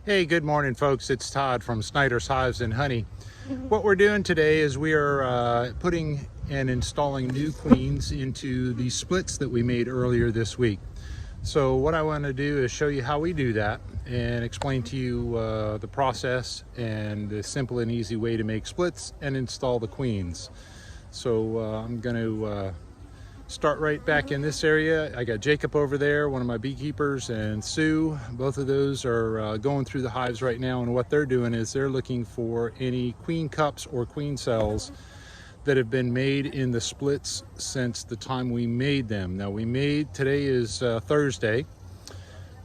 Hey, good morning, folks. It's Todd from Snyder's Hives and Honey. What we're doing today is we are putting and installing new queens into the splits that we made earlier this week. So what I want to do is show you how we do that and explain to you the process and the simple and easy way to make splits and install the queens. So I'm going to start right back in this area. I got Jacob over there, one of my beekeepers, and Sue. Both of those are going through the hives right now, and what they're doing is they're looking for any queen cups or queen cells that have been made in the splits since the time we made them. Now today is Thursday.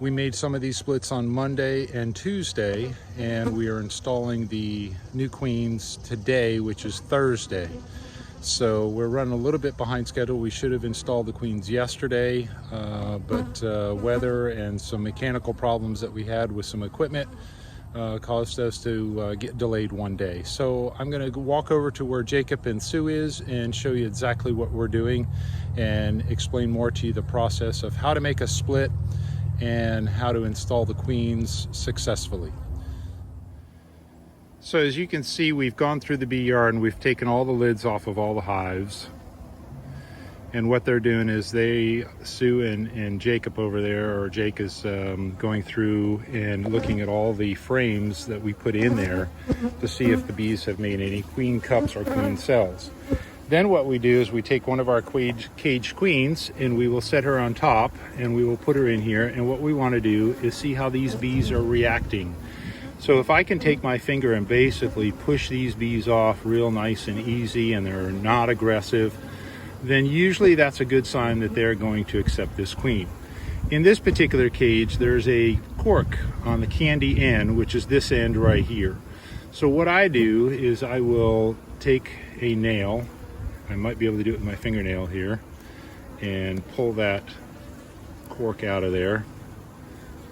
We made some of these splits on Monday and Tuesday, and we are installing the new queens today, which is Thursday. So we're running a little bit behind schedule. We should have installed the queens yesterday, but weather and some mechanical problems that we had with some equipment caused us to get delayed one day. So I'm going to walk over to where Jacob and Sue is and show you exactly what we're doing and explain more to you the process of how to make a split and how to install the queens successfully. So as you can see, we've gone through the bee yard and we've taken all the lids off of all the hives. And what they're doing is Sue and Jacob over there, or Jake is going through and looking at all the frames that we put in there to see if the bees have made any queen cups or queen cells. Then what we do is we take one of our caged queens and we will set her on top and we will put her in here. And what we want to do is see how these bees are reacting. So if I can take my finger and basically push these bees off real nice and easy and they're not aggressive, then usually that's a good sign that they're going to accept this queen. In this particular cage, there's a cork on the candy end, which is this end right here. So what I do is I will take a nail, I might be able to do it with my fingernail here, and pull that cork out of there.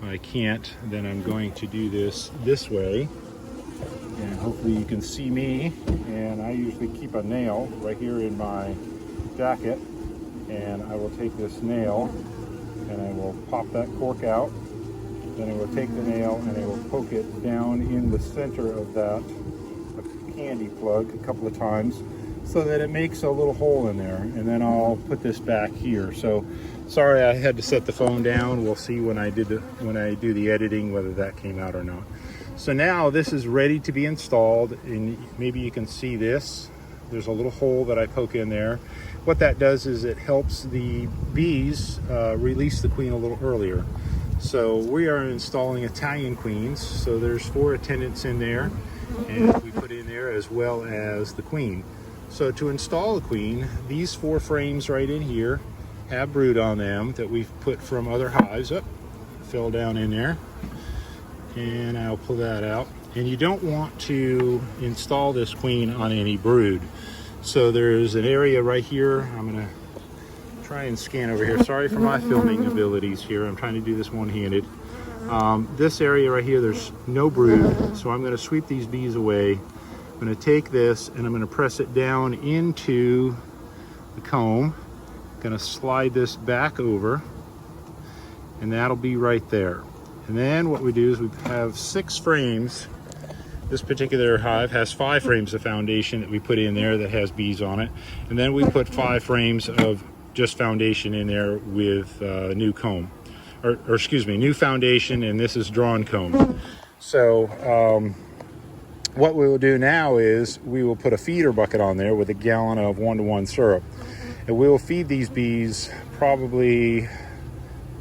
I can't, then I'm going to do this way, and hopefully you can see me. And I usually keep a nail right here in my jacket, and I will take this nail and I will pop that cork out. Then I will take the nail and I will poke it down in the center of that candy plug a couple of times so that it makes a little hole in there, and then I'll put this back here. So sorry I had to set the phone down. We'll see when I do the editing whether that came out or not. So now this is ready to be installed, and maybe you can see this. There's a little hole that I poke in there. What that does is it helps the bees release the queen a little earlier. So we are installing Italian queens. So there's 4 attendants in there, and we put in there as well as the queen. So to install the queen, these 4 frames right in here have brood on them that we've put from other hives. Fell down in there, and I'll pull that out. And you don't want to install this queen on any brood. So there's an area right here. I'm gonna try and scan over here. Sorry for my filming abilities here. I'm trying to do this one-handed. This area right here, there's no brood. So I'm gonna sweep these bees away. I'm going to take this and I'm going to press it down into the comb. I'm going to slide this back over, and that'll be right there. And then what we do is we have 6 frames. This particular hive has 5 frames of foundation that we put in there that has bees on it. And then we put 5 frames of just foundation in there with new comb. Or excuse me, new foundation, and this is drawn comb. So what we will do now is we will put a feeder bucket on there with a gallon of 1-to-1 syrup. And we will feed these bees probably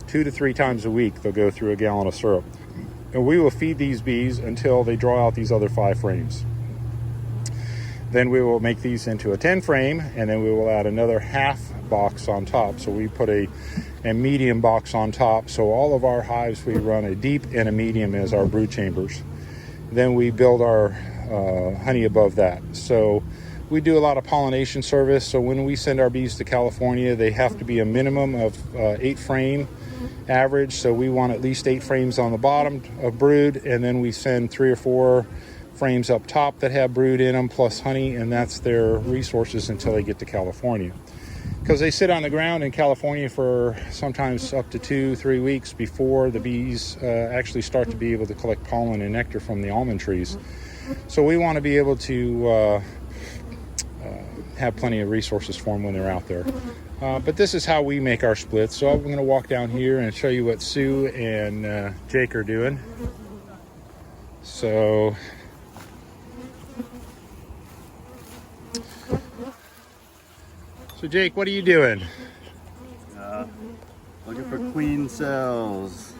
2 to 3 times a week. They'll go through a gallon of syrup. And we will feed these bees until they draw out these other 5 frames. Then we will make these into a 10 frame, and then we will add another half box on top. So we put a medium box on top. So all of our hives, we run a deep and a medium as our brood chambers. Then we build our honey above that. So we do a lot of pollination service. So when we send our bees to California, they have to be a minimum of 8 frame average. So we want at least 8 frames on the bottom of brood, and then we send 3 or 4 frames up top that have brood in them plus honey, and that's their resources until they get to California. because they sit on the ground in California for sometimes up to 2-3 weeks before the bees actually start to be able to collect pollen and nectar from the almond trees. So we want to be able to have plenty of resources for them when they're out there. But this is how we make our splits. So I'm going to walk down here and show you what Sue and Jake are doing. So Jake, what are you doing? Looking for queen cells.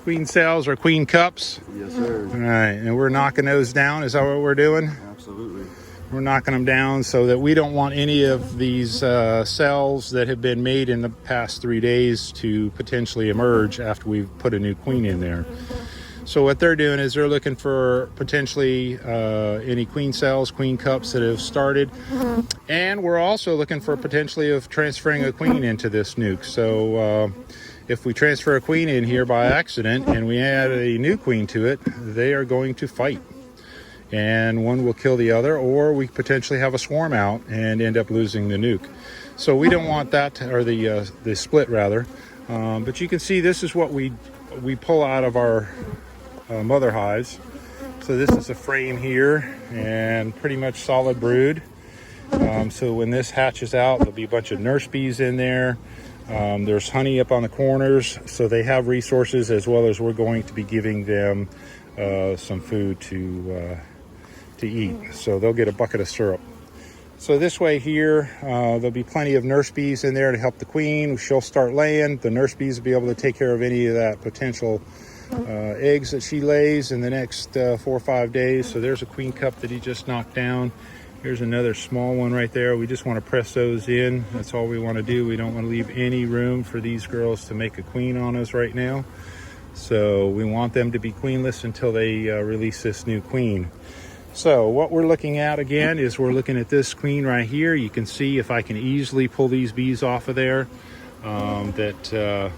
Queen cells or queen cups? Yes, sir. All right, and we're knocking those down. Is that what we're doing? Absolutely. We're knocking them down so that we don't want any of these cells that have been made in the past 3 days to potentially emerge after we've put a new queen in there. So what they're doing is they're looking for potentially any queen cells, queen cups that have started. And we're also looking for potentially of transferring a queen into this nuke. So if we transfer a queen in here by accident and we add a new queen to it, they are going to fight. And one will kill the other, or we potentially have a swarm out and end up losing the nuke. So we don't want that, or the split rather. But you can see this is what we pull out of our mother hives. So this is a frame here and pretty much solid brood. So when this hatches out, there'll be a bunch of nurse bees in there. There's honey up on the corners, so they have resources, as well as we're going to be giving them some food to eat. So they'll get a bucket of syrup. So this way here, there'll be plenty of nurse bees in there to help the queen. She'll start laying. The nurse bees will be able to take care of any of that potential eggs that she lays in the next 4 or 5 days. So there's a queen cup that he just knocked down. Here's another small one right there. We just want to press those in. That's all we want to do. We don't want to leave any room for these girls to make a queen on us right now. So we want them to be queenless until they release this new queen. So what we're looking at again is we're looking at this queen right here. You can see if I can easily pull these bees off of there, that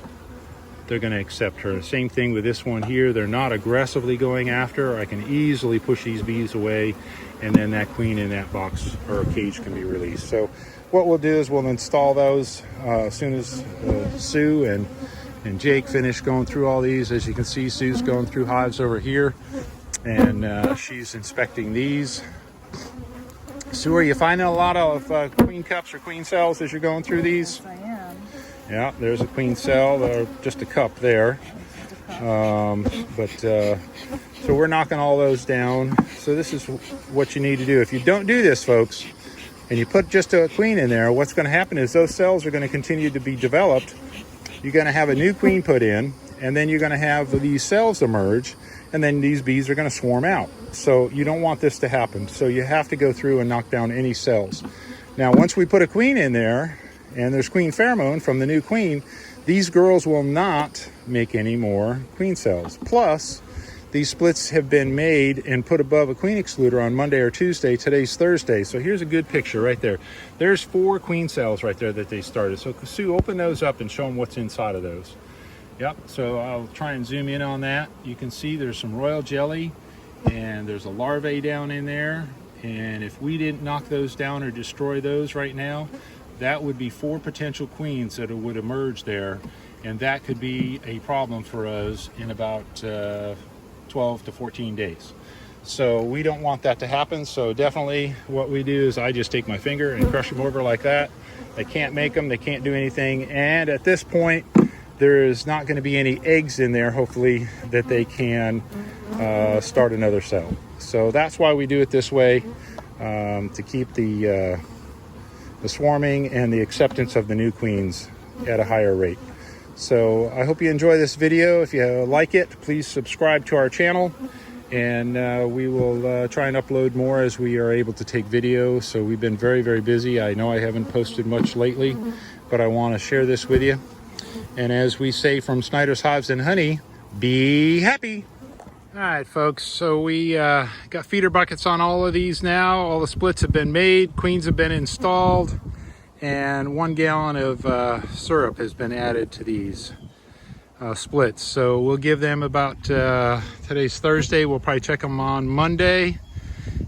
they're going to accept her. Same thing with this one here. They're not aggressively going after her. I can easily push these bees away, and then that queen in that box or cage can be released. So what we'll do is we'll install those as soon as Sue and Jake finish going through all these. As you can see, Sue's going through hives over here, and she's inspecting these. Sue, are you finding a lot of queen cups or queen cells as you're going through these? Yes, I am. Yeah, there's a queen cell, or just a cup there. So we're knocking all those down. So this is what you need to do. If you don't do this, folks, and you put just a queen in there, what's going to happen is those cells are going to continue to be developed. You're going to have a new queen put in, and then you're going to have these cells emerge, and then these bees are going to swarm out. So you don't want this to happen. So you have to go through and knock down any cells. Now, once we put a queen in there, and there's queen pheromone from the new queen, these girls will not make any more queen cells. Plus, these splits have been made and put above a queen excluder on Monday or Tuesday. Today's Thursday. So here's a good picture right there. There's 4 queen cells right there that they started. So Sue, open those up and show them what's inside of those. Yep, so I'll try and zoom in on that. You can see there's some royal jelly, and there's a larvae down in there. And if we didn't knock those down or destroy those right now, that would be 4 potential queens that would emerge there, and that could be a problem for us in about 12 to 14 days. So we don't want that to happen. So definitely what we do is I just take my finger and crush them over like that. They can't make them, they can't do anything, and at this point there is not going to be any eggs in there, hopefully, that they can start another cell. So that's why we do it this way, to keep the swarming and the acceptance of the new queens at a higher rate. So I hope you enjoy this video. If you like it, please subscribe to our channel, and we will try and upload more as we are able to take video. So we've been very, very busy. I know I haven't posted much lately, but I want to share this with you. And as we say from Snyder's Hives and Honey, be happy. All right, folks, so we got feeder buckets on all of these now. All the splits have been made, queens have been installed, and 1 gallon of syrup has been added to these splits. So we'll give them about, today's Thursday, we'll probably check them on Monday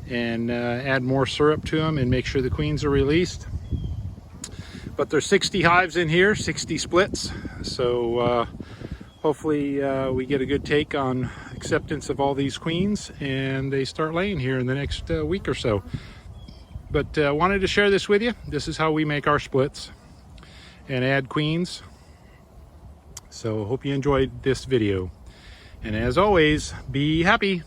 and add more syrup to them and make sure the queens are released. But there's 60 hives in here, 60 splits. So hopefully we get a good take on acceptance of all these queens and they start laying here in the next week or so. But wanted to share this with you. This is how we make our splits and add queens. So hope you enjoyed this video. And as always, be happy.